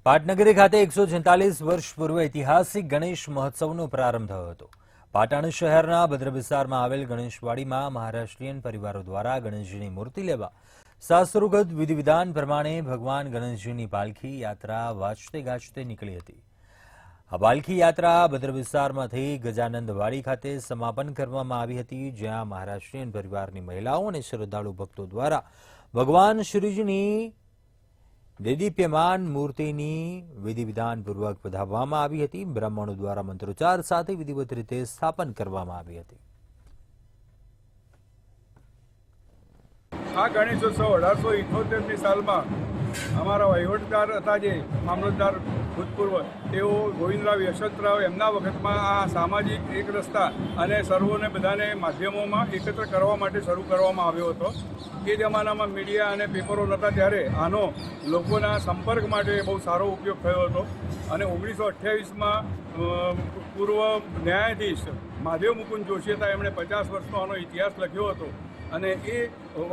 પાટનગરી ખાતે 146 વર્ષ પૂર્વે ઐતિહાસિક ગણેશ મહોત્સવનો પ્રારંભ થયો હતો। પાટણ શહેરના ભદ્ર વિસ્તારમાં આવેલ ગણેશવાડીમાં મહારાષ્ટ્રીયન પરિવારો દ્વારા ગણેશજીની મૂર્તિ લેવા શાસ્ત્રોક્ત વિધિવિધાન પ્રમાણે ભગવાન ગણેશજીની પાલખી યાત્રા વાજતે ગાજતે નીકળી હતી। આ પાલખી યાત્રા ભદ્ર વિસ્તારમાંથી ગજાનંદવાડી ખાતે સમાપન કરવામાં આવી હતી, જ્યાં મહારાષ્ટ્રીયન પરિવારની મહિલાઓ અને શ્રદ્ધાળુ ભક્તો દ્વારા ભગવાન શ્રીજીની દેદીપ્યમાન મૂર્તિની વિધિવિધાનપૂર્વક વધાવવામાં આવી હતી। બ્રાહ્મણો દ્વારા મંત્રોચ્ચાર સાથે વિધિવત રીતે સ્થાપન કરવામાં આવી હતી। આ ગણેશોત્સવ 1878ની સાલમાં અમારા વહીવટદાર હતા, જે મામલતદાર ભૂતપૂર્વ, તેઓ ગોવિંદરાવ યશવંતરાવ, એમના વખતમાં આ સામાજિક એક રસ્તા અને સર્વોને બધાને માધ્યમોમાં એકત્ર કરવા માટે શરૂ કરવામાં આવ્યો હતો। એ જમાનામાં મીડિયા અને પેપરો નહોતા, ત્યારે આનો લોકોના સંપર્ક માટે બહુ સારો ઉપયોગ થયો હતો અને 1928માં પૂર્વ ન્યાયાધીશ મહાદેવ મુકુંદ જોશી હતા, એમણે 50 વર્ષનો આનો ઇતિહાસ લખ્યો હતો અને એ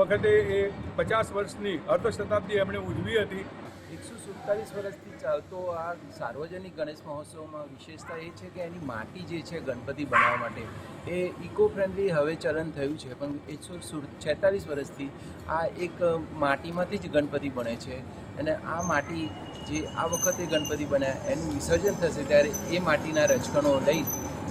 વખતે એ 50 વર્ષની અર્ધશતાબ્દી એમણે ઉજવી હતી। 147 વર્ષથી ચાલતો આ સાર્વજનિક ગણેશ મહોત્સવમાં વિશેષતા એ છે કે એની માટી જે છે ગણપતિ બનાવવા માટે એ ઇકો ફ્રેન્ડલી હવે ચલણ થયું છે, પણ 146 વર્ષથી આ એક માટીમાંથી જ ગણપતિ બને છે અને આ માટી જે આ વખતે ગણપતિ બન્યા એનું વિસર્જન થશે ત્યારે એ માટીના રજકણો લઈ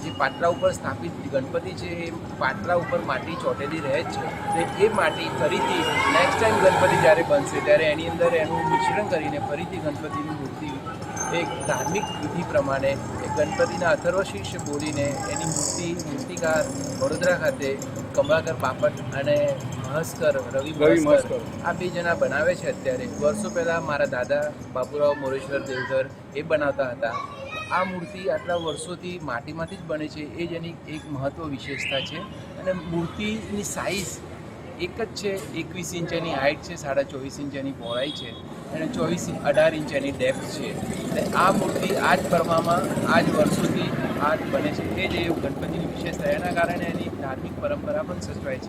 જે પાટલા ઉપર સ્થાપિત ગણપતિ છે એ પાટલા ઉપર માટી ચોટેલી રહે જ છે, તો એ માટી ફરીથી નેક્સ્ટ ટાઈમ ગણપતિ જ્યારે બનશે ત્યારે એની અંદર એનું મિશ્રણ કરીને ફરીથી ગણપતિની મૂર્તિ એક ધાર્મિક વિધિ પ્રમાણે એ ગણપતિના અથર્વશીર્ષ બોલીને એની મૂર્તિકાર વડોદરા ખાતે કમલાકર બાપટ અને મહસ્કર રવિ મહસ્કર આ બે જણા બનાવે છે। અત્યારે વર્ષો પહેલાં મારા દાદા બાબુરાવ મોરેશ્વર દેવધર એ બનાવતા હતા। આ મૂર્તિ આટલા વર્ષોથી માટીમાંથી જ બને છે, એ જ એની એક મહત્વ વિશેષતા છે અને મૂર્તિની સાઇઝ એક જ છે, 21 ઇંચ એની હાઇટ છે, 24.5 ઇંચ એની પહોળાઈ છે અને 18 ઇંચ એની ડેપ્થ છે। અને આ મૂર્તિ આ જ કરવામાં આ જ વર્ષોથી આ જ બને છે, એ જ ગણપતિની વિશેષતા, એના કારણે એની ધાર્મિક પરંપરા પણ સચવાય છે।